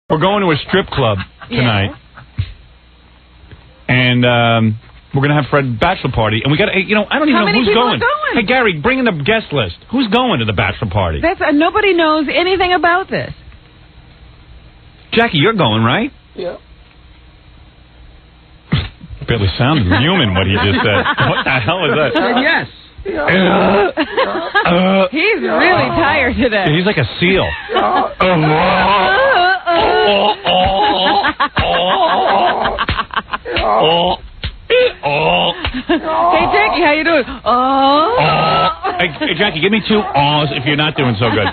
We're going to a strip club tonight, and we're going to have Fred's bachelor party. And we got, I don't even know who's going. Hey, Gary, bring in the guest list. Who's going to the bachelor party? Nobody knows anything about this. Jackie, you're going, right? Yeah. Barely sounded human what he just said. What the hell is that? Yes. He's really tired today. He's like a seal. Hey, Jackie, how you doing? Hey, Jackie, give me 2 awes if you're not doing so good.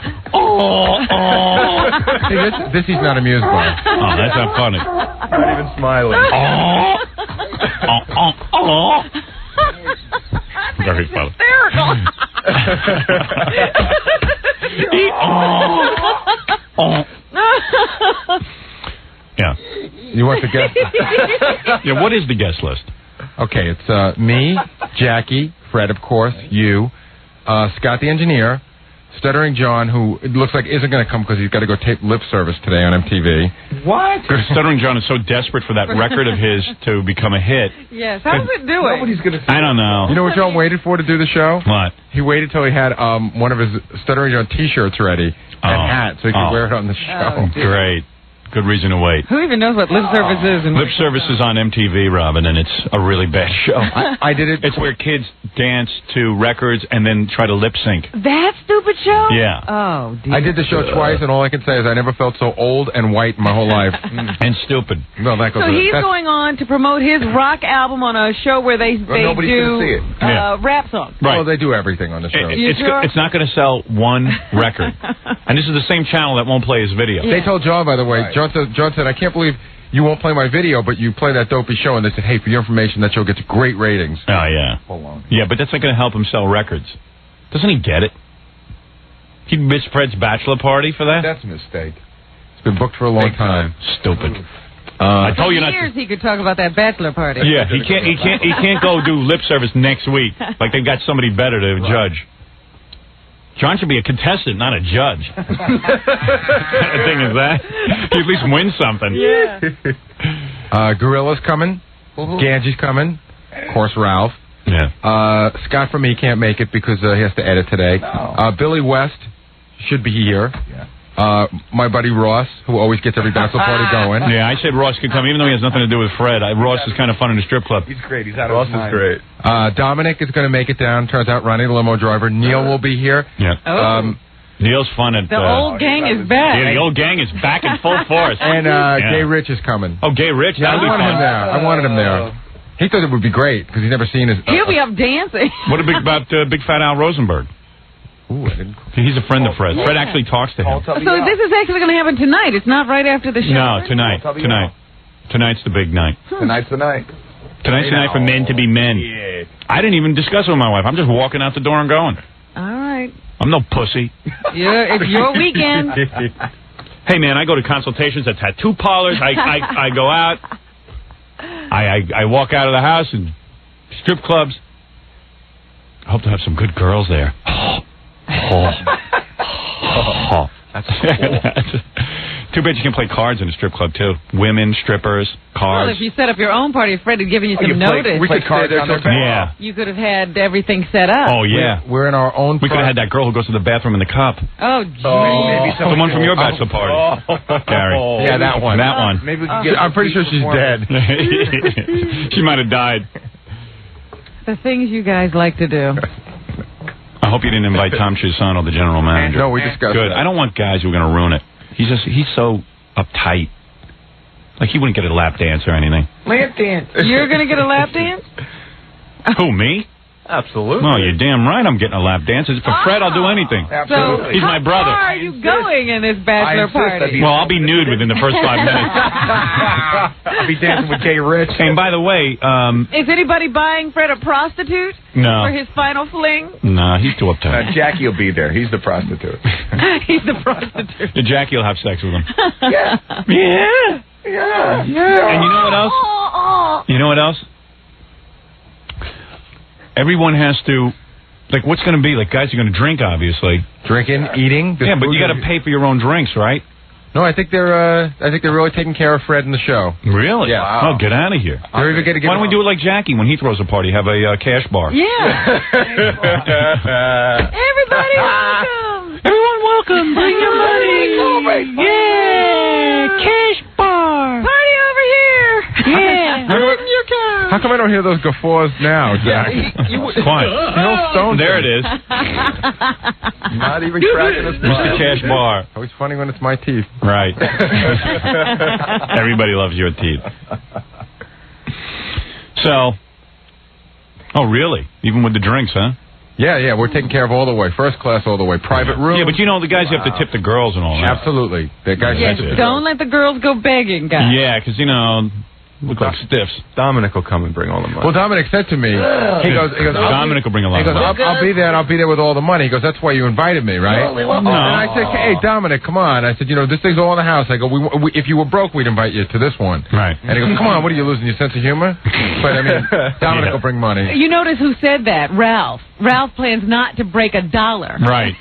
See, this he's not amused by. Oh, that's not funny. Not even smiling. Very funny. Hysterical. Yeah. You want the guest list? Yeah, what is the guest list? Okay, it's me, Jackie, Fred, of course, you, Scott the engineer, Stuttering John, who it looks like isn't going to come because he's got to go tape lip service today on MTV. What? Stuttering John is so desperate for that record of his to become a hit. Yes, how's it doing? Nobody's going to see I don't know. You know what John waited for to do the show? What? He waited till he had one of his Stuttering John T-shirts ready and hat so he could wear it on the show. Great. Good reason to wait. Who even knows what lip service is? Lip service is on MTV, Robin, and it's a really bad show. I did it. It's where kids dance to records and then try to lip sync. That stupid show? Yeah. Oh, dear. I did the show twice, and all I can say is I never felt so old and white in my whole life. And stupid. No, that goes So he's going on to promote his rock album on a show where they nobody's do gonna see it. rap songs. Right. Well, they do everything on the show. It's not going to sell one record. And this is the same channel that won't play his video. They told John, by the way, John said, I can't believe you won't play my video, but you play that dopey show. And they said, hey, for your information, that show gets great ratings. Oh, yeah. Hold on. Yeah, but that's not going to help him sell records. Doesn't he get it? He missed Fred's bachelor party for that? That's a mistake. It's been booked for a long time. Stupid. I told you not years he could talk about that bachelor party. Yeah, he can't go do lip service next week. Like they've got somebody better to judge. John should be a contestant, not a judge. What kind of thing is that? You at least win something. Yeah. Gorilla's coming. Ganji's coming. Of course, Ralph. Yeah. Scott from me can't make it because he has to edit today. Billy West should be here. Yeah. My buddy Ross, who always gets every bachelor party going. Yeah, I said Ross could come, even though he has nothing to do with Fred. Ross is kind of fun in a strip club. He's great. He's out of his mind. Ross is great. Dominic is going to make it down. Turns out Ronnie, the limo driver. Neil will be here. Yeah. Neil's fun at... The old gang is back. Yeah, the old gang is back in full force. And Gay Rich is coming. Oh, Gay Rich? Yeah, I wanted him there. He thought it would be great because he's never seen his... He'll be up dancing. What about Big Fat Al Rosenberg? Ooh, I didn't... He's a friend of Fred. Fred actually talks to him. So this is actually going to happen tonight. It's not right after the show. No, tonight. Tonight's the big night. Tonight's the night. Tonight's the night for men to be men. Yeah. I didn't even discuss it with my wife. I'm just walking out the door and going. All right. I'm no pussy. It's your weekend. Hey, man, I go to consultations at tattoo parlors. I go out. I walk out of the house and strip clubs. I hope to have some good girls there. That's cool. Too bad you can play cards in a strip club, too. Women, strippers, cards. Well, if you set up your own party, Fred had given you some notice. We could cards on their bed. Yeah. You could have had everything set up. Oh, yeah. We're in our own... We could have had that girl who goes to the bathroom in the cup. Oh, geez. The one from your bachelor party. Gary. Yeah, that one. That one. Maybe we could get I'm pretty sure she's dead. She might have died. The things you guys like to do. I hope you didn't invite Tom Chisano, the general manager. No, we discussed Good. that. I don't want guys who are going to ruin it. He's so uptight. Like he wouldn't get a lap dance or anything. Lap dance. You're going to get a lap dance? Who, me? Absolutely. Well, you're damn right I'm getting a lap dance. For Fred, I'll do anything. Absolutely. So, He's my brother. How far are you going in this bachelor party? Well, I'll be nude within the first 5 minutes. I'll be dancing with Gay Rich. And by the way, Is anybody buying Fred a prostitute? No. For his final fling? Nah, he's too uptight. Jackie will be there. He's the prostitute. He's the prostitute. Jackie will have sex with him. Yeah. Yeah. Yeah. And you know what else? You know what else? Everyone has to, like, what's going to be? Like, guys are going to drink, obviously. Drinking, eating. Yeah, but you got to pay for your own drinks, right? No, I think they're really taking care of Fred and the show. Really? Yeah. Oh, get out of here. They're even gonna Why don't we do it like Jackie when he throws a party? Have a cash bar. Yeah. Everybody welcome. Everyone welcome. Bring your money. Yeah. Cash bar. Party over here. Yeah. How come I don't hear those guffaws now, Jack? Quiet. There it is. Not even cracking a Mr. Cash Bar. Always funny when it's my teeth. Right. Everybody loves your teeth. So, oh, really? Even with the drinks, huh? Yeah, we're taking care of all the way. First class all the way. Private room. Yeah, but you know, the guys have to tip the girls and all that. Absolutely. The guys Yes, don't let the girls go begging, guys. Yeah, because, you know, look like stiffs. Dominic will come and bring all the money. Well, Dominic said to me, he goes, Dominic will bring a lot of money. I'll be there, and I'll be there with all the money. He goes, that's why you invited me, right? No. And I said, hey, Dominic, come on. I said, you know, this thing's all in the house. I go, if you were broke, we'd invite you to this one. Right. And he goes, come on, what are you losing, your sense of humor? But, I mean, Dominic will bring money. You notice who said that? Ralph. Ralph plans not to break $1. Right.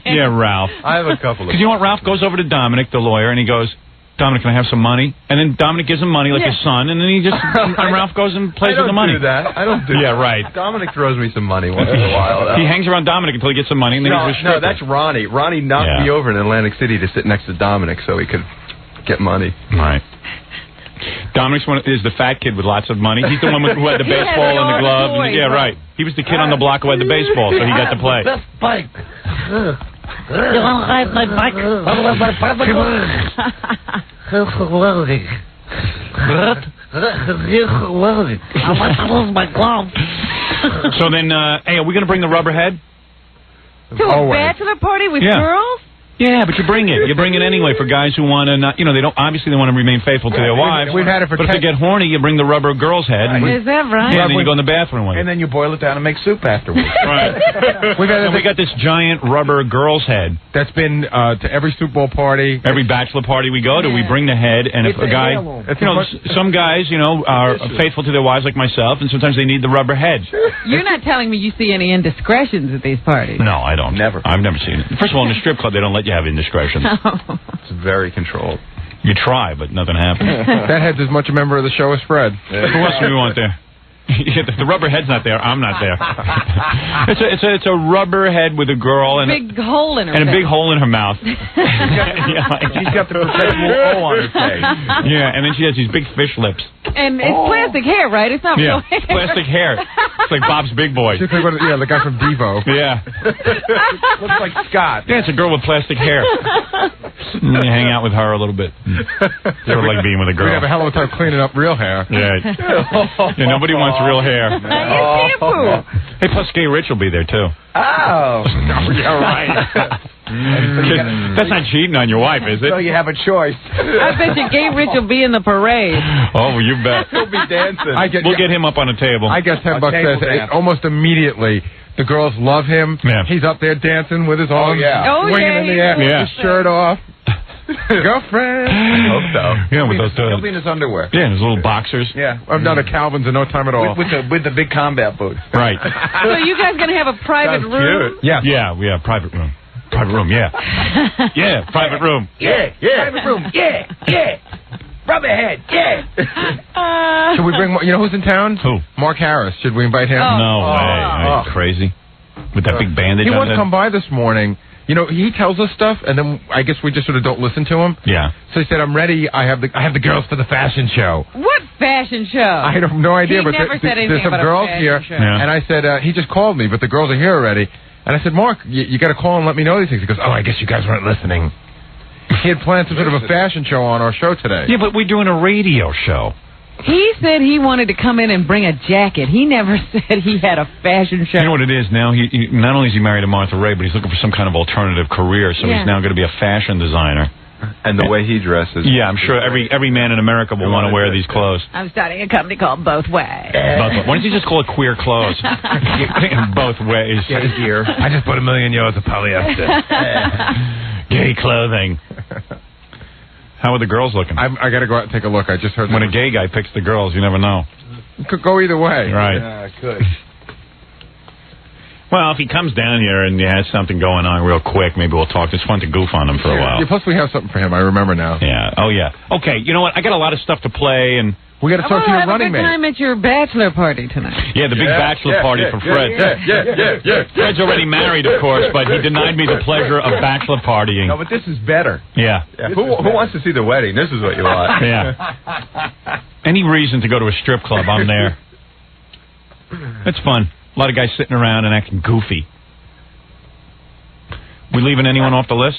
Yeah, Ralph. I have a couple of... Because you know what? Ralph goes over to Dominic, the lawyer, and he goes, Dominic, can I have some money? And then Dominic gives him money like his son, and then he just and Ralph goes and plays with the money. I don't do that. Yeah, right. Dominic throws me some money once in a while. He hangs around Dominic until he gets some money, and then he's a No, stripper. that's Ronnie. Ronnie knocked me over in Atlantic City to sit next to Dominic so he could get money. Right. Dominic's is the fat kid with lots of money. He's the one who had the baseball and the glove. And yeah, right. He was the kid on the block who had the baseball, so he got to play. Best bike. You want to ride my bike? I want to lose my glove. So then, hey, are we going to bring the rubber head? To a bachelor party with girls? Yeah, but you bring it. You bring it anyway for guys who want to not, you know, they don't want to remain faithful to their wives. We've had it for but if they get horny, you bring the rubber girl's head. And Is that right? Yeah, and then you go in the bathroom with it. And then you boil it down and make soup afterwards. Right. We got this giant rubber girl's head. That's been to every Super Bowl party. Every bachelor party we go to, we bring the head, and if a guy, you know, some guys, you know, are faithful to their wives like myself, and sometimes they need the rubber head. You're not telling me you see any indiscretions at these parties? No, I don't. Never. I've never seen it. First of all, in the strip club, they don't let you have indiscretions. It's very controlled. You try, but nothing happens. That head's as much a member of the show as Fred. Who else do we want there? The rubber head's not there. I'm not there. It's a rubber head with a girl and big hole in her and a big hole in her mouth. She's got the perpetual O on her face. Yeah, and then she has these big fish lips. And it's plastic hair, right? It's not real hair. Plastic hair. It's like Bob's Big Boy. She's like the guy from Devo. Yeah. Looks like Scott. Yeah, it's a girl with plastic hair. And you hang out with her a little bit. Sort of like being with a girl. We have a hell of a time cleaning up real hair. Yeah. Yeah, nobody wants real hair. Hey, plus Gay Rich will be there, too. Oh. Yeah, right. That's not cheating on your wife, is it? So you have a choice. I bet you Gay Rich will be in the parade. Oh, you bet. He'll be dancing. We'll get him up on a table. I guess $10 says almost immediately. The girls love him. Yeah. He's up there dancing with his arms swinging in the air, his shirt off. Girlfriend. I hope so. Yeah, with those. He'll be in his underwear. Yeah, his little boxers. Yeah, I'm down to Calvin's in no time at all. With the big combat boots. Right. So you guys gonna have a private room? Yeah. Yeah, we have private room. Private room, yeah. Yeah, private room. Yeah. Private room. Yeah. Rubberhead. Yeah. Should we bring? You know who's in town? Who? Mark Harris. Should we invite him? No way. Are you crazy? With that big bandage He on wants to come by this morning. You know, he tells us stuff, and then I guess we just sort of don't listen to him. Yeah. So he said, "I'm ready. I have the girls for the fashion show." What fashion show? I have no idea, He but never said anything there's some about a girls fashion here, show. Yeah. and I said he just called me, but the girls are here already. And I said, Mark, you got to call and let me know these things. He goes, oh, I guess you guys weren't listening. He had planned some sort of a fashion show on our show today. Yeah, but we're doing a radio show. He said he wanted to come in and bring a jacket. He never said he had a fashion show. You know what it is now? He not only is he married to Martha Ray, but he's looking for some kind of alternative career, so he's now going to be a fashion designer. And the way he dresses. Yeah, I'm sure every man in America will want to wear these clothes. I'm starting a company called Both Ways. Why don't you just call it queer clothes? Both ways. Gear. I just put 1 million yards of polyester. Gay clothing. How are the girls looking? I got to go out and take a look. I just heard when a gay guy picks the girls, you never know. It could go either way. Right. Yeah, it could. Well, if he comes down here and he has something going on real quick, maybe we'll talk. It's fun to goof on him for a while. Yeah, plus we have something for him. I remember now. Yeah. Oh, yeah. Okay, you know what? I got a lot of stuff to play, and... We got to talk to your running mate. Have a good time at your bachelor party tonight. Yeah, the big bachelor party for Fred. Yeah. Fred's already married, of course, but he denied me the pleasure of bachelor partying. No, but this is better. Yeah. Who wants to see the wedding? This is what you want. Yeah. Any reason to go to a strip club, I'm there. It's fun. A lot of guys sitting around and acting goofy. We leaving anyone off the list?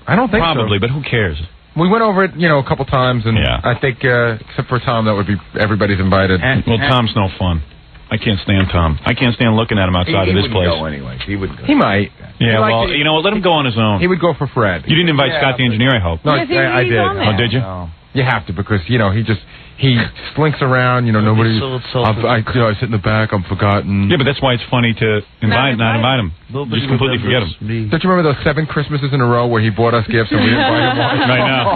I don't think Probably, so. but who cares? We went over it, a couple times, and I think, except for Tom, that would be everybody's invited. Well, Tom's no fun. I can't stand Tom. I can't stand looking at him outside of this place. He wouldn't go anyway. He wouldn't go. He might. Yeah, well, you know what? Let him go on his own. He would go for Fred. You didn't invite Scott the engineer, I hope. No, Yes, I did. Oh, did you? No. You have to, because, he slinks around, nobody... I sit in the back, I'm forgotten. Yeah, but that's why it's funny to not invite him. Just completely forget him. Don't you remember those 7 Christmases in a row where he bought us gifts and we didn't buy him one? Right now.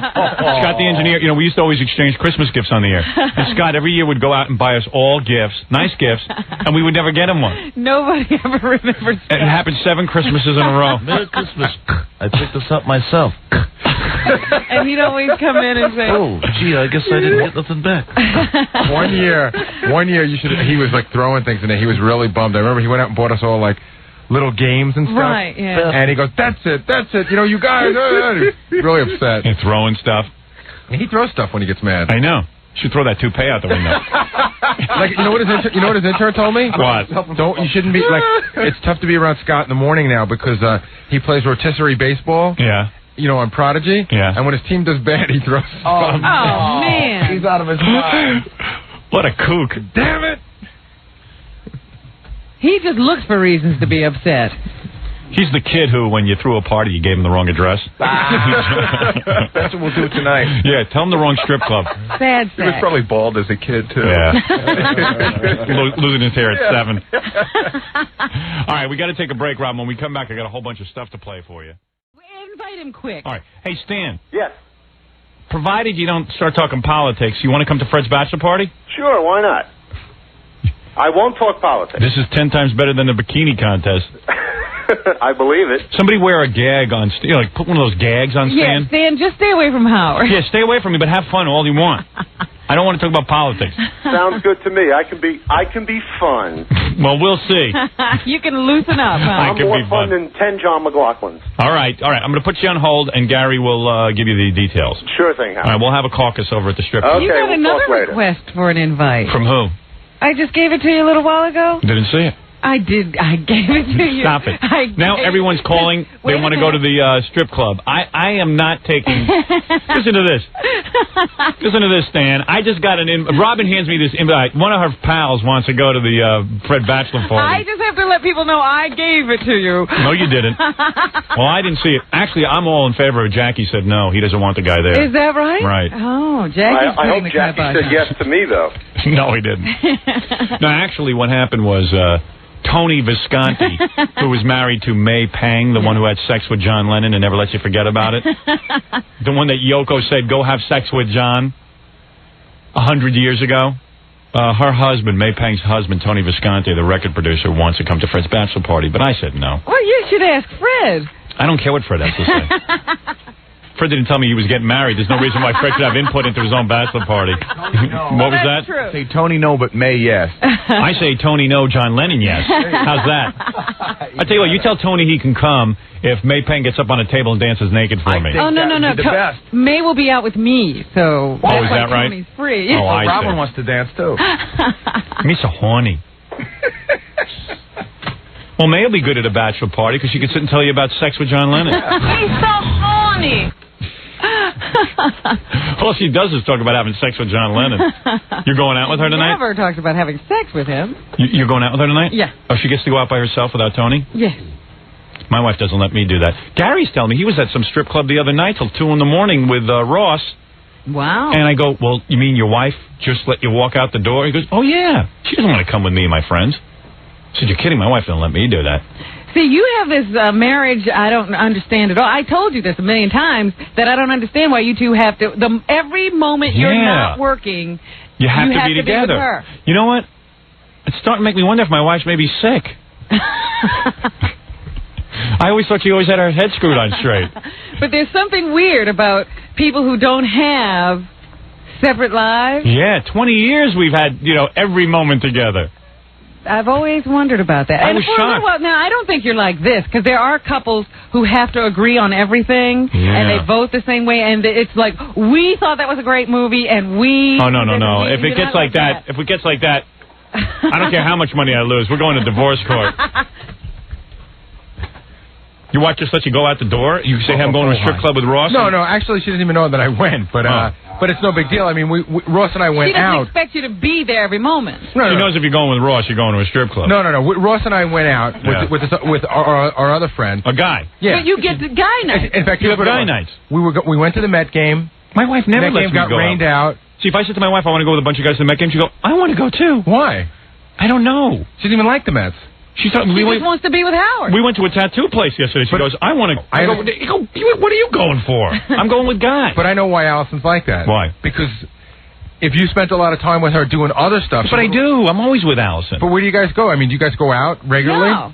Scott the engineer, we used to always exchange Christmas gifts on the air. And Scott every year would go out and buy us all gifts, nice gifts, and we would never get him one. Nobody ever remembers that. It happened 7 Christmases in a row. Merry Christmas. I picked this up myself. And he'd always come in and say, Oh, gee, I guess I didn't get nothing back. One year, he was like throwing things in there. He was really bummed. I remember he went out and bought us all like little games and stuff. Right, yeah. And he goes, that's it. You guys. He's really upset. And throwing stuff. He throws stuff when he gets mad. I know. Should throw that toupee out the window. Like, you know what his intern told me? What? You shouldn't be like. It's tough to be around Scott in the morning now because he plays rotisserie baseball. Yeah. On Prodigy. Yeah. And when his team does bad, he throws. Oh, man. He's out of his mind. What a kook. Damn it. He just looks for reasons to be upset. He's the kid who, when you threw a party, you gave him the wrong address. That's what we'll do tonight. Yeah, tell him the wrong strip club. Sad. He was probably bald as a kid, too. Yeah. Losing his hair at 7. All right, we got to take a break, Rob. When we come back, I got a whole bunch of stuff to play for you. Invite him quick. All right. Hey, Stan. Yes. Provided you don't start talking politics, you want to come to Fred's bachelor party? Sure, why not? I won't talk politics. This is 10 times better than the bikini contest. I believe it. Somebody wear a gag on Stan. Like, put one of those gags on Stan. Yeah, Stan, just stay away from Howard. Yeah, stay away from me, but have fun all you want. I don't want to talk about politics. Sounds good to me. I can be fun. Well, we'll see. You can loosen up, huh? I'm more fun than 10 John McLaughlins. All right. I'm going to put you on hold, and Gary will give you the details. Sure thing, Howard. All right, we'll have a caucus over at the strip club. Okay, You got we'll another talk later. request for an invite. From who? I just gave it to you a little while ago. Didn't see it. I did. I gave it to you. Stop it. Now everyone's calling. They want to go to the strip club. I am not taking... Listen to this. Listen to this, Stan. I just got Robin hands me this invite. One of her pals wants to go to the Fred Bachelor party. I just have to let people know I gave it to you. No, you didn't. Well, I didn't see it. Actually, I'm all in favor of Jackie said no. He doesn't want the guy there. Is that right? Right. Oh, Jackie's I hope putting the Jackie kibosh said on. yes to me, though. No, he didn't. No, actually, what happened was Tony Visconti, who was married to May Pang, the one who had sex with John Lennon and never lets you forget about it. The one that Yoko said, go have sex with John 100 years ago. Her husband, May Pang's husband, Tony Visconti, the record producer, wants to come to Fred's bachelor party, but I said no. Well, you should ask Fred. I don't care what Fred has to say. Fred didn't tell me he was getting married. There's no reason why Fred should have input into his own bachelor party. What was that? True. Say Tony no, but May yes. I say Tony no, John Lennon yes. How's that? I tell you what, you tell Tony he can come if May Pang gets up on a table and dances naked for me. Oh, no. The best. May will be out with me, so Oh, is that right? Tony's free. Oh, I Robin see. wants to dance, too. Me so horny. Well, May will be good at a bachelor party because she can sit and tell you about sex with John Lennon. He's so horny. All she does is talk about having sex with John Lennon. You're going out with her tonight? Never talked about having sex with him. You're going out with her tonight? Yeah. Oh, she gets to go out by herself without Tony? Yes. My wife doesn't let me do that. Gary's telling me he was at some strip club the other night till 2 in the morning with Ross. Wow. And I go, well, you mean your wife just let you walk out the door? He goes, oh, yeah. She doesn't want to come with me and my friends. I said, you're kidding. My wife doesn't let me do that. See, you have this marriage I don't understand at all. I told you this a million times, that I don't understand why you two have to... every moment you're not working, you have to be together. with her. You know what? It's starting to make me wonder if my wife's maybe sick. I always thought she always had her head screwed on straight. But there's something weird about people who don't have separate lives. Yeah, 20 years we've had, every moment together. I've always wondered about that. I was shocked. Well, now, I don't think you're like this, because there are couples who have to agree on everything, and they vote the same way, and it's like, we thought that was a great movie, and we... Oh, no. If it gets like that, I don't care how much money I lose. We're going to divorce court. Your wife just lets you go out the door? You say, hey, I'm going to a strip club with Ross? No, actually, she doesn't even know that I went, but it's no big deal. I mean, Ross and I went out. She doesn't expect you to be there every moment. She knows if you're going with Ross, you're going to a strip club. No. Ross and I went out with our other friend. A guy. Yeah. But you get the guy nights. In fact, you have guy nights. We went to the Met game. My wife never lets me go out. Met game got rained out. See, if I said to my wife, I want to go with a bunch of guys to the Met game, she'd go, I want to go too. Why? I don't know. She didn't even like the Mets. She just wants to be with Howard. We went to a tattoo place yesterday. She goes, I want to... I go, what are you going for? I'm going with Guy. But I know why Allison's like that. Why? Because if you spent a lot of time with her doing other stuff... But I do. I'm always with Allison. But where do you guys go? I mean, do you guys go out regularly? No.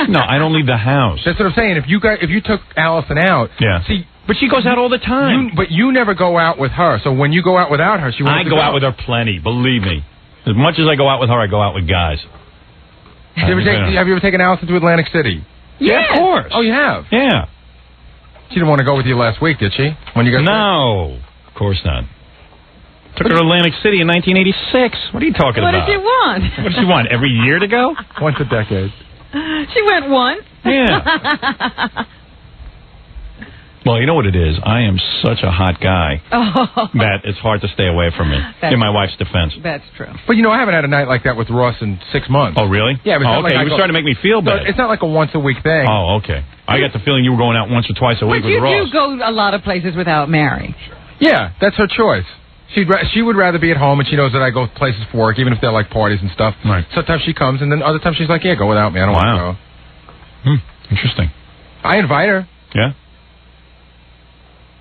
No, I don't leave the house. That's what I'm saying. If you took Allison out... Yeah. See... But she goes out all the time. But you never go out with her. So when you go out without her, she wants to go. I go out with her plenty, believe me. As much as I go out with her, I go out with guys. Have you ever taken Allison to Atlantic City? Yeah, of course. Oh, you have? Yeah. She didn't want to go with you last week, did she? When you got No, of course not. Took her to Atlantic City in 1986. What are you talking about? What did she want? What does she want? Every year to go? Once a decade. She went once. Yeah. Well, you know what it is? I am such a hot guy that it's hard to stay away from me, in my wife's defense. That's true. But, I haven't had a night like that with Ross in 6 months. Oh, really? Yeah. But okay, you were starting to make me feel bad. It's not like a once-a-week thing. Oh, okay. I got the feeling you were going out once or twice a week with Ross. But you do go a lot of places without Mary. Yeah, that's her choice. She would rather be at home, and she knows that I go places for work, even if they're like parties and stuff. Right. Sometimes she comes, and then other times she's like, yeah, go without me. I don't want to go. Interesting. I invite her. Yeah?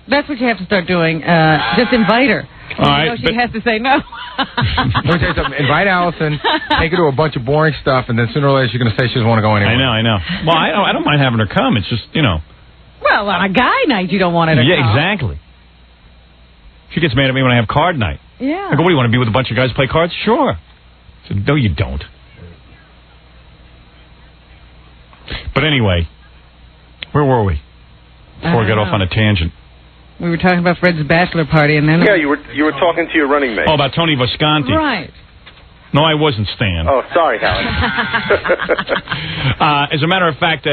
That's what you have to start doing. Just invite her. All right, she has to say no. Let me tell you something. Invite Allison, take her to a bunch of boring stuff, and then sooner or later she's going to say she doesn't want to go anywhere. I know. Well, I don't mind having her come. It's just, Well, on a guy night, you don't want her to come. Yeah, exactly. She gets mad at me when I have card night. Yeah. I go, what, do you want to be with a bunch of guys to play cards? Sure. I said, no, you don't. But anyway, where were we? Before I got off on a tangent. We were talking about Fred's bachelor party, and then... Yeah, you were talking to your running mate. Oh, about Tony Visconti. Right. No, I wasn't, Stan. Oh, sorry, Howard. As a matter of fact,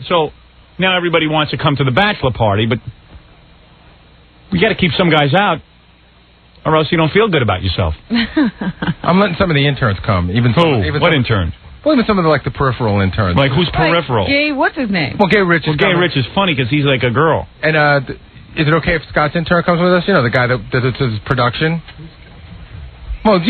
so now everybody wants to come to the bachelor party, but we got to keep some guys out, or else you don't feel good about yourself. I'm letting some of the interns come. What intern? Well, even some of the peripheral interns. Like who's peripheral? Gay, what's his name? Well, Gay Rich is Gay Rich is funny because he's like a girl. And is it okay if Scott's intern comes with us? The guy that does his production. Well,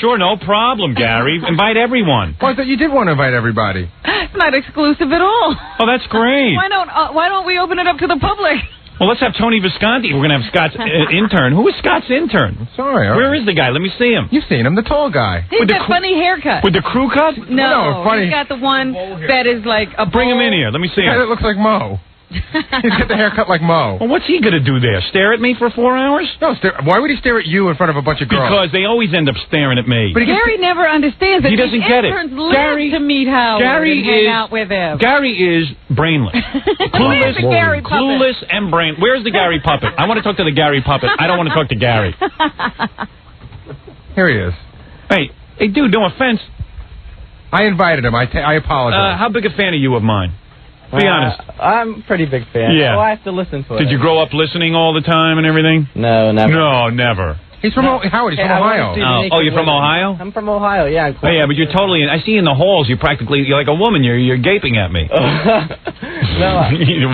sure, no problem, Gary. Invite everyone. Well, I thought you did want to invite everybody. It's not exclusive at all. Oh, that's great. Why don't we open it up to the public? Well, let's have Tony Visconti. We're going to have Scott's intern. Who is Scott's intern? Sorry. Where is the guy? Let me see him. You've seen him, the tall guy. He's got funny haircut. With the crew cut? No, funny. He's got the one that is like a Bring him in here. Let me see him. That looks like Mo. He's got the haircut like Mo. Well, what's he going to do there? Stare at me for 4 hours? No, why would he stare at you in front of a bunch of girls? Because they always end up staring at me. But Gary never understands that. He doesn't get it. Gary to meet Howard and hang out with him. Gary is brainless. Clueless and brain. Where's the Gary puppet? I want to talk to the Gary puppet. I don't want to talk to Gary. Here he is. Hey, dude, no offense. I invited him. I apologize. How big a fan are you of mine? Be honest. I'm a pretty big fan. Yeah. So I have to listen to it. Did you grow up listening all the time and everything? No, never. No, never. He's from Howard. He's from Ohio. You're from Ohio? I'm from Ohio. Yeah. Oh, yeah, but you're totally. I see you in the halls. You're like a woman. You're gaping at me. No.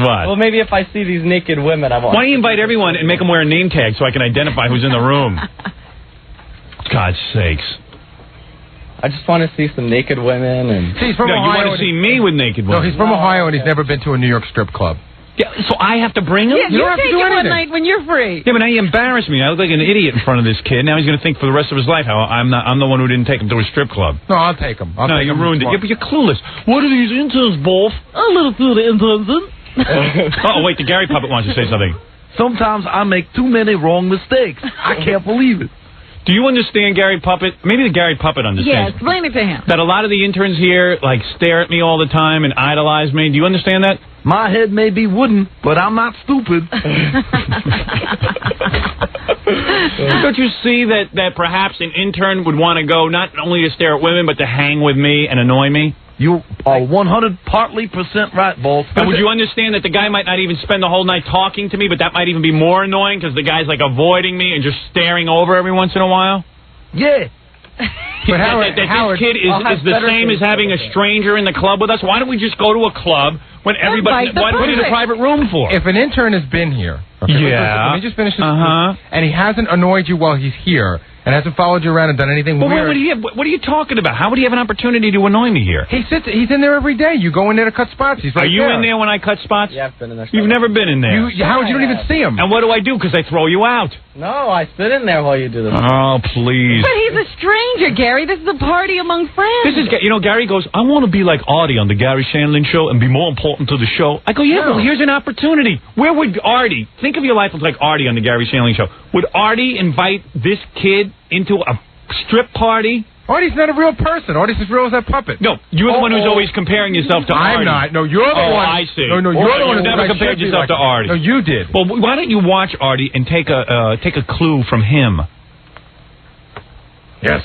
What? Well, maybe if I see these naked women, I won't. Why don't you invite everyone and make them wear a name tag so I can identify who's in the room? God's sakes. I just want to see some naked women and. See, he's from Ohio. You want to see me with naked women? No, he's from Ohio and he's never been to a New York strip club. Yeah, so I have to bring him? Yeah, You don't have to take do him one anything. night when you're free. Yeah, but now you embarrass me. I look like an idiot in front of this kid. Now he's going to think for the rest of his life how I'm the one who didn't take him to a strip club. No, I'll take him. No, you ruined it. Yeah, but you're clueless. What are these interns, Wolf? A little through the interns. Oh, wait, the Gary Puppet wants to say something. Sometimes I make too many wrong mistakes. I can't believe it. Do you understand, Gary Puppet? Maybe the Gary Puppet Yeah, understands. explain it to him. That a lot of the interns here, like, stare at me all the time and idolize me. Do you understand that? My head may be wooden, but I'm not stupid. Don't you see that perhaps an intern would want to go not only to stare at women, but to hang with me and annoy me? You are 100% right, Wolf. And would you understand that the guy might not even spend the whole night talking to me, but that might even be more annoying because the guy's like avoiding me and just staring over every once in a while? Yeah. But Howard, this kid is the same as having a stranger in the club with us. Why don't we just go to a club when everybody... Why do we need a private room for? If an intern has been here... Okay, yeah. let me just finish this. And he hasn't annoyed you while he's here, and hasn't followed you around and done anything weird. weird. What are you talking about? How would he have an opportunity to annoy me here? He's in there every day. You go in there to cut spots. He's right Are you there. in there when I cut spots? Yeah, I've been in there. You've never been in there. Howard, you don't even see him. And what do I do? Because I throw you out. No, I sit in there while you do this. Oh, please. But he's a stranger, Gary. This is a party among friends. This is, Gary goes, I want to be like Artie on the Gary Shandling show and be more important to the show. I go, yeah, well, here's an opportunity. Where would Artie, think of your life as like Artie on the Gary Shandling show. Would Artie invite this kid into a strip party? Artie's not a real person. Artie's as real as that puppet. No, you're the one who's always comparing yourself to Artie. I'm not. No, you're the one. I see. No, you're the one who never compared yourself to Artie. No, you did. Well, why don't you watch Artie and take a clue from him? Yes.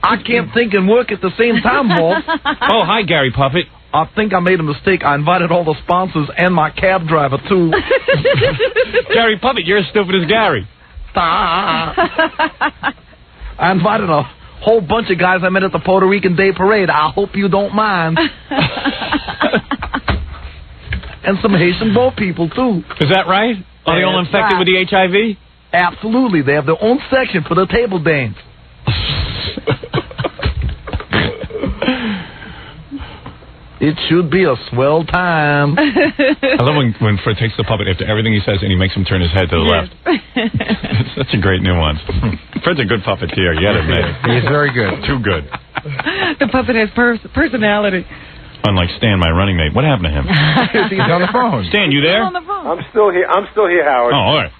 I can't think and work at the same time, Wolf. Oh, hi, Gary Puppet. I think I made a mistake. I invited all the sponsors and my cab driver, too. Gary Puppet, you're as stupid as Gary. I invited a whole bunch of guys I met at the Puerto Rican Day Parade. I hope you don't mind. And some Haitian boat people, too. Is that right? Are they all infected with the HIV? Absolutely. They have their own section for the table dance. It should be a swell time. I love when Fred takes the puppet after everything he says and he makes him turn his head to the left. It's such a great nuance. Fred's a good puppeteer, you gotta admit. He's very good. Too good. The puppet has personality. Unlike Stan, my running mate. What happened to him? He's on the phone. Stan, you there? On the phone. I'm still here, Howard. Oh, all right.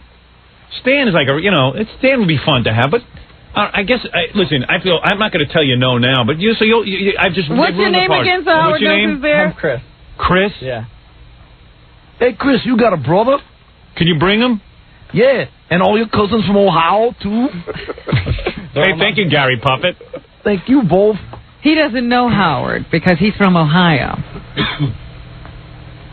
Stan is like Stan would be fun to have, but I guess listen. I feel I'm not going to tell you no now, but I've just. What's your name again? So Howard knows who's there. I'm Chris. Chris. Yeah. Hey, Chris, you got a brother? Can you bring him? Yeah, and all your cousins from Ohio, too? Hey, thank you, Gary Puppet. Thank you, both. He doesn't know Howard because he's from Ohio.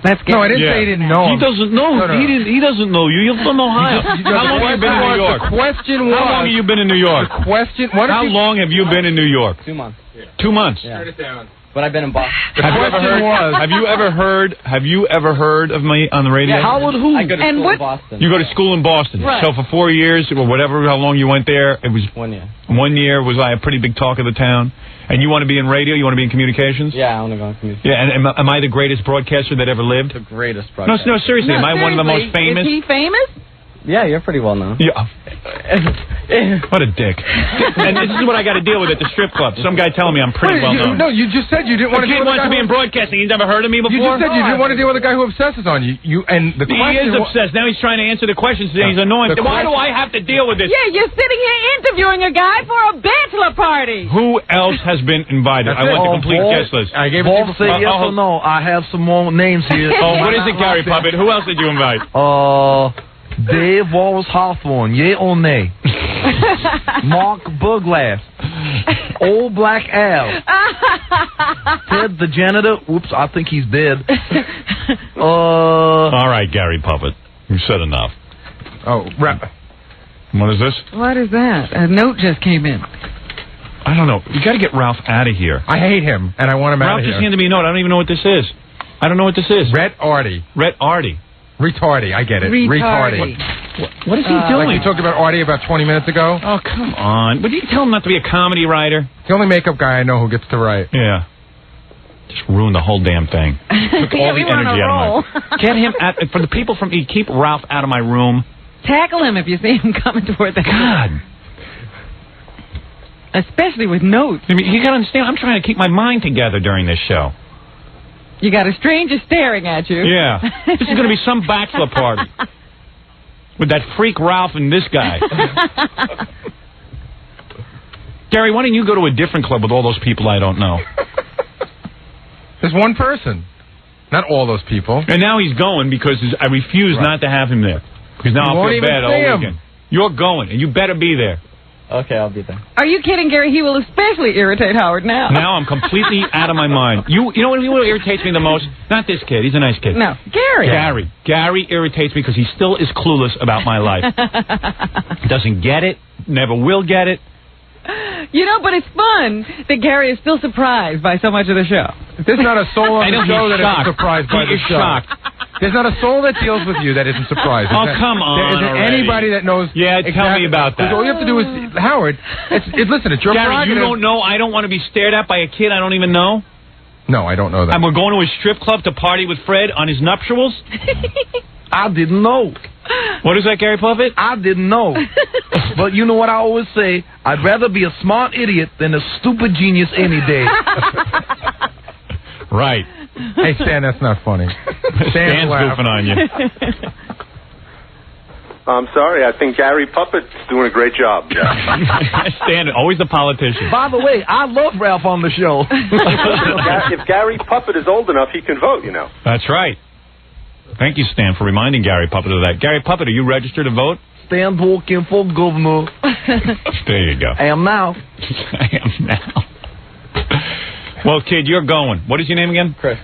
That's good. No, I didn't say he didn't know him. He doesn't know. No. He doesn't know you. You're from Ohio. How long have you been in New York? The question was... How long have you been in New York? The question... How long have you been in New York? 2 months. 2 months. Yeah. Turn it down. But I've been in Boston. Have you ever heard of me on the radio? Yeah, Howard who? I go to school in Boston. You go to school in Boston. Right. So for 4 years, or whatever, how long you went there, it was 1 year. 1 year. Was I a pretty big talk of the town? And you want to be in radio? You want to be in communications? Yeah, I want to go in communications. Yeah, and am I the greatest broadcaster that ever lived? The greatest No, broadcaster. no, seriously. Am I one of the most famous? Is he famous? Yeah, you're pretty well known. Yeah. What a dick. And this is what I got to deal with at the strip club. Some guy telling me I'm pretty well known. No, you just said you didn't want to The kid deal with wants to be in broadcasting. He's never heard of me before? You just said you didn't want to deal with a guy who obsesses on you. And the He question is obsessed. Now he's trying to answer the questions and he's annoying. Why do I have to deal with this? Yeah, you're sitting here interviewing a guy for a bachelor party. Who else has been invited? I want the complete guest list. I gave it Both say yes or no. I have some more names here. Oh, what is it, Gary Puppet? Who else did you invite? Dave Wallace Hawthorne, yay or nay? Mark Burglass, Old Black Al, Ted the janitor. Oops, I think he's dead. All right, Gary Puppet, you said enough. Oh, What is this? What is that? A note just came in. I don't know. You got to get Ralph out of here. I hate him, and I want him out Ralph of here. just handed me a note. I don't even know what this is. I don't know what this is. Rhett Artie. Rhett Artie. Retardy, I get it. Retardy. What is he doing? Like you talked about Artie about 20 minutes ago? Oh, come on. Would you tell him not to be a comedy writer? It's the only makeup guy I know who gets to write. Yeah. Just ruined the whole damn thing. Took all the energy out of my... Get him out... For the people from E, keep Ralph out of my room. Tackle him if you see him coming toward the God. Especially with notes. I mean, you got to understand, I'm trying to keep my mind together during this show. You got a stranger staring at you. Yeah. This is going to be some bachelor party. With that freak Ralph and this guy. Gary, why don't you go to a different club with all those people I don't know? There's one person. Not all those people. And now he's going because I refuse not to have him there. Because now I'll feel bad all weekend. You're going, and you better be there. Okay, I'll be there. Are you kidding, Gary? He will especially irritate Howard now. Now I'm completely out of my mind. You know what irritates me the most? Not this kid. He's a nice kid. No, Gary. Gary irritates me because he still is clueless about my life. Doesn't get it. Never will get it. You know, but it's fun that Gary is still surprised by so much of the show. There's not a soul on the show that shocked. isn't surprised by the show. Shocked. There's not a soul that deals with you that isn't surprised. Come on. Is there anybody that knows? Yeah, tell me about that. All you have to do is, Howard, listen, it's your Gary, prerogative. you don't know. I don't want to be stared at by a kid I don't even know. No, I don't know that. And we're going to a strip club to party with Fred on his nuptials? I didn't know. What is that, Gary Puffett? I didn't know. But you know what I always say? I'd rather be a smart idiot than a stupid genius any day. Right. Hey, Stan, that's not funny. Stan's goofing on you. I'm sorry. I think Gary Puppet's doing a great job. Stan, always the politician. By the way, I love Ralph on the show. If Gary Puppet is old enough, he can vote, you know. That's right. Thank you, Stan, for reminding Gary Puppet of that. Gary Puppet, are you registered to vote? Stan working for governor. There you go. I am now. I am now. Well, kid, you're going. What is your name again? Chris.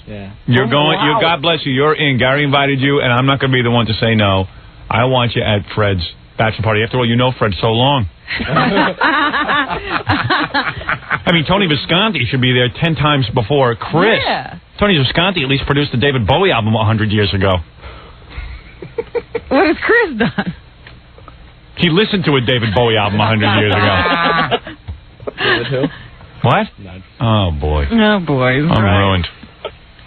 Yeah. You're going. Wow. God bless you. You're in. Gary invited you, and I'm not going to be the one to say no. I want you at Fred's bachelor party. After all, you know Fred so long. I mean, Tony Visconti should be there 10 times before Chris. Yeah. Tony Visconti at least produced the David Bowie album 100 years ago. What has Chris done? He listened to a David Bowie album 100 years ago. David who? What? Oh, boy. Oh, boy. I'm ruined.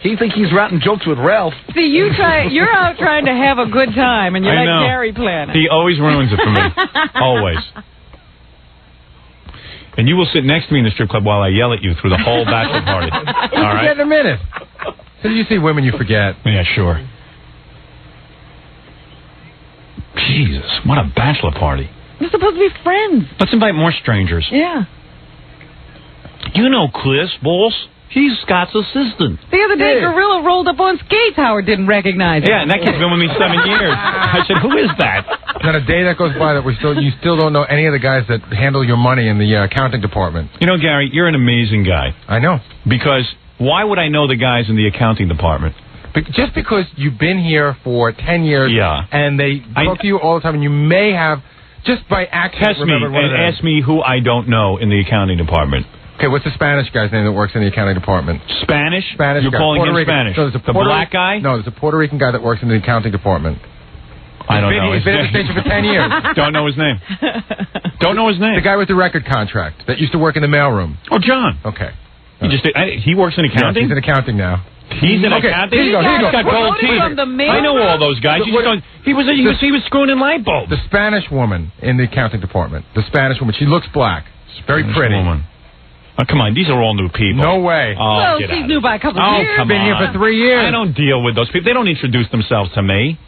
He think he's writing jokes with Ralph. See, you're out trying to have a good time, and you let Gary plan it. He always ruins it for me. Always. And you will sit next to me in the strip club while I yell at you through the whole bachelor party. All right? Forget in a minute. As soon as you see women, you forget. Yeah, sure. Jesus, what a bachelor party. We're supposed to be friends. Let's invite more strangers. Yeah. You know Chris, boss. He's Scott's assistant. The other day, Gorilla rolled up on skates. Howard didn't recognize him. Yeah, and that kid's been with me 7 years. I said, who is that? Not a day that goes by that you still don't know any of the guys that handle your money in the accounting department. You know, Gary, you're an amazing guy. I know. Because why would I know the guys in the accounting department? Just because you've been here for 10 years, and they talk to you all the time, and you may have, just by accident, test me and ask me who I don't know in the accounting department. Okay, what's the Spanish guy's name that works in the accounting department? Spanish? You're guy. Calling him Spanish? No, the black guy? No, there's a Puerto Rican guy that works in the accounting department. I don't know. He's been at the station for 10 years. Don't know his name. Don't know his name. The guy with the record contract that used to work in the mailroom. Oh, John. Okay. He works in accounting? Yes, he's in accounting now. He's in accounting? Here you go. He's got gold teeth. I know all those guys. He was screwing in light bulbs. The Spanish woman in the accounting department. The Spanish woman. She looks black. Very pretty. Woman. Oh, come on, these are all new people. No way. Oh, well, she's new by a couple of years. Come been here for 3 years. I don't deal with those people. They don't introduce themselves to me.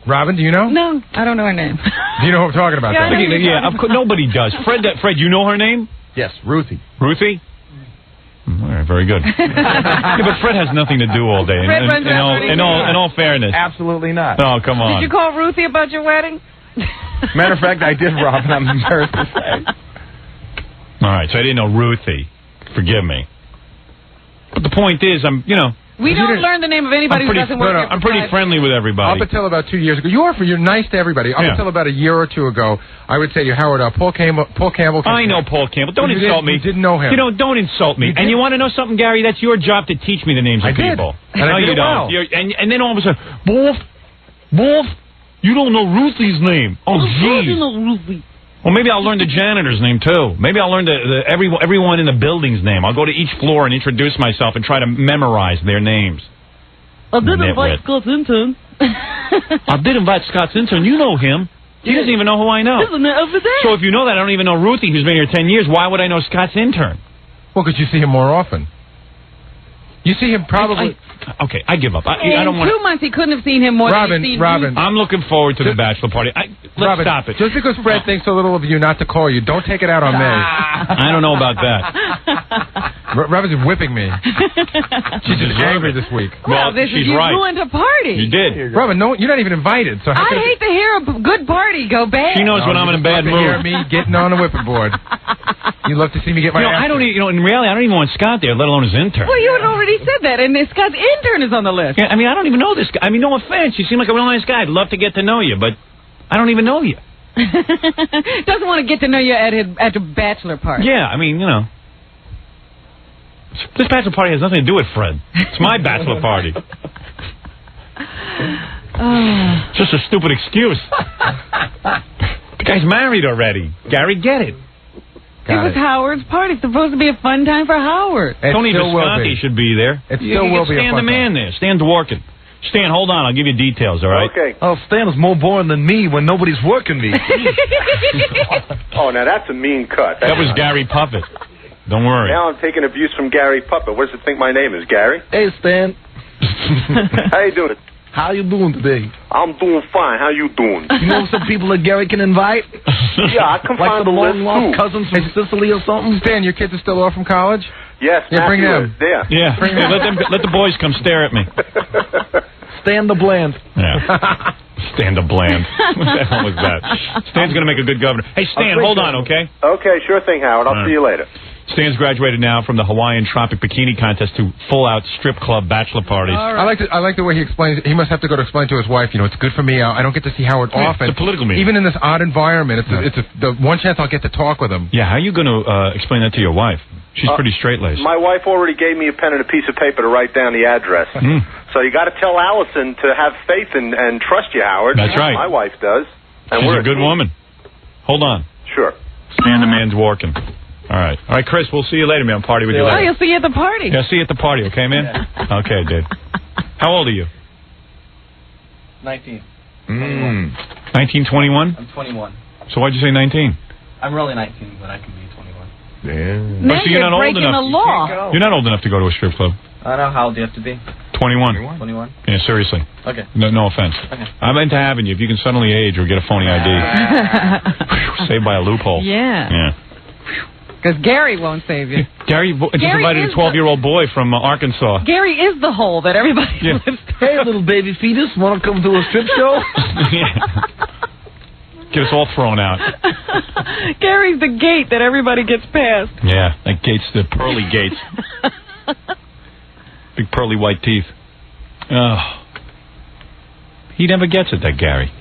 Robin, do you know? No, I don't know her name. Do you know what I'm talking about? Yeah, of course, nobody does. Fred, you know her name? Yes, Ruthie. Ruthie? All right, very good. Yeah, but Fred has nothing to do all day. In all fairness. Absolutely not. Oh, come on. Did you call Ruthie about your wedding? Matter of fact, I did, Robin. I'm embarrassed to say. All right, so I didn't know Ruthie. Forgive me. But the point is, we don't learn the name of anybody who doesn't work here. I'm pretty friendly with everybody. Up until about 2 years ago. You're nice to everybody. Up until about a year or two ago, I would say to Howard, Paul Campbell. I know Paul Campbell. Don't insult me. You didn't know him. Don't insult me. And you want to know something, Gary? That's your job to teach me the names of people. No, you don't. And then all of a sudden, Wolf, you don't know Ruthie's name. Oh, jeez. Well, maybe I'll learn the janitor's name, too. Maybe I'll learn everyone in the building's name. I'll go to each floor and introduce myself and try to memorize their names. I did invite Scott's intern. I did invite Scott's intern. You know him. He doesn't even know who I know. Isn't it over there? So if you know that, I don't even know Ruthie, who's been here 10 years. Why would I know Scott's intern? Well, because you see him more often. You see him probably... Okay, I give up. I don't want. In 2 months, he couldn't have seen him more than he's seen Robin, I'm looking forward to the bachelor party. Let's stop it. Just because Fred thinks so little of you not to call you, don't take it out on me. I don't know about that. Robin's whipping me. She's just angry this week. Well, she's you right. ruined a party. You did. Robin, no, you're not even invited. So I hate to hear a good party go bad. She knows when I'm in a bad mood. Hear me getting on the whipping board. You love to see me get my ass. I don't. In reality, I don't even want Scott there, let alone his intern. Well, you had already said that, and Scott's intern is on the list. Yeah, I mean, I don't even know this guy. I mean, no offense. You seem like a real nice guy. I'd love to get to know you, but I don't even know you. Doesn't want to get to know you at the bachelor party. Yeah, I mean, this bachelor party has nothing to do with Fred. It's my bachelor party. It's just a stupid excuse. The guy's married already. Gary, get it. It was Howard's party. It's supposed to be a fun time for Howard. Tony Visconti should be there. It still will be a Stan fun the man time. there. Stan's working. Stan, hold on. I'll give you details, all right? Okay. Oh, Stan is more boring than me when nobody's working me. Oh, now that's a mean cut. That was Gary Puppet. Don't worry. Now I'm taking abuse from Gary Puppet. What does it think my name is, Gary? Hey, Stan. How you doing? How you doing today? I'm doing fine. How you doing? You know some people that Gary can invite? Yeah, I can Like find some the list, long-lost too. cousins from Sicily or something? Stan, your kids are still off from college? Yes, Yeah, bring Matthew them. is there. Yeah. Let the boys come stare at me. Stan the Bland. Yeah. Stan the Bland. What the hell was that? Stan's going to make a good governor. Hey, Stan, hold on, okay? Okay, sure thing, Howard. I'll see you later. Stan's graduated now from the Hawaiian Tropic Bikini Contest to full-out strip club bachelor parties. Right. I like the way he explains it. He must have to go to explain to his wife, it's good for me. I don't get to see Howard often. It's a political meeting. Even in this odd environment, it's the one chance I'll get to talk with him. Yeah, how are you going to explain that to your wife? She's pretty straight-laced. My wife already gave me a pen and a piece of paper to write down the address. So you got to tell Allison to have faith and trust you, Howard. That's right. My wife does. And She's a good woman. Hold on. Sure. Stan the man's working. All right, Chris, we'll see you later, man. I'll party with you later. Oh, you'll see you at the party. Yeah, see you at the party, okay, man? Okay, dude. How old are you? 19. 1921? I'm 21. So why'd you say 19? I'm really 19, but I can be 21. Yeah. Now so you're not old breaking enough. the law. You're not old enough to go to a strip club. I don't know. How old do you have to be? 21. 21? Yeah, seriously. Okay. No offense. Okay. I'm into having you. If you can suddenly age or get a phony ID. Saved by a loophole. Yeah. Yeah. Because Gary won't save you. Gary just invited a 12-year-old boy from Arkansas. Gary is the hole that everybody lives through. Hey, little baby fetus, want to come to a strip show? Get us all thrown out. Gary's the gate that everybody gets past. Yeah, that gate's the pearly gates. Big pearly white teeth. Oh. He never gets it, that Gary.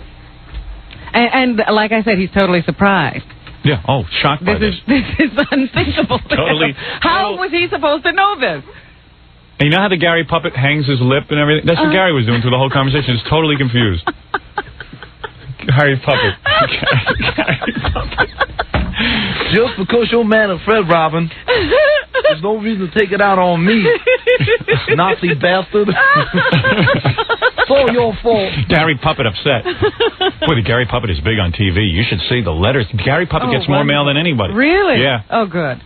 And like I said, he's totally surprised. Yeah, shocked by this. This is unthinkable. Totally. How was he supposed to know this? And you know how the Gary puppet hangs his lip and everything? That's what Gary was doing through the whole conversation. He's totally confused. Gary puppet. Gary puppet. Just because you're mad at Fred, Robin, there's no reason to take it out on me. Nazi bastard. It's all your fault. Gary Puppet upset. Boy, the Gary Puppet is big on TV. You should see the letters. Gary Puppet gets more mail than anybody. Really? Yeah. Oh, good.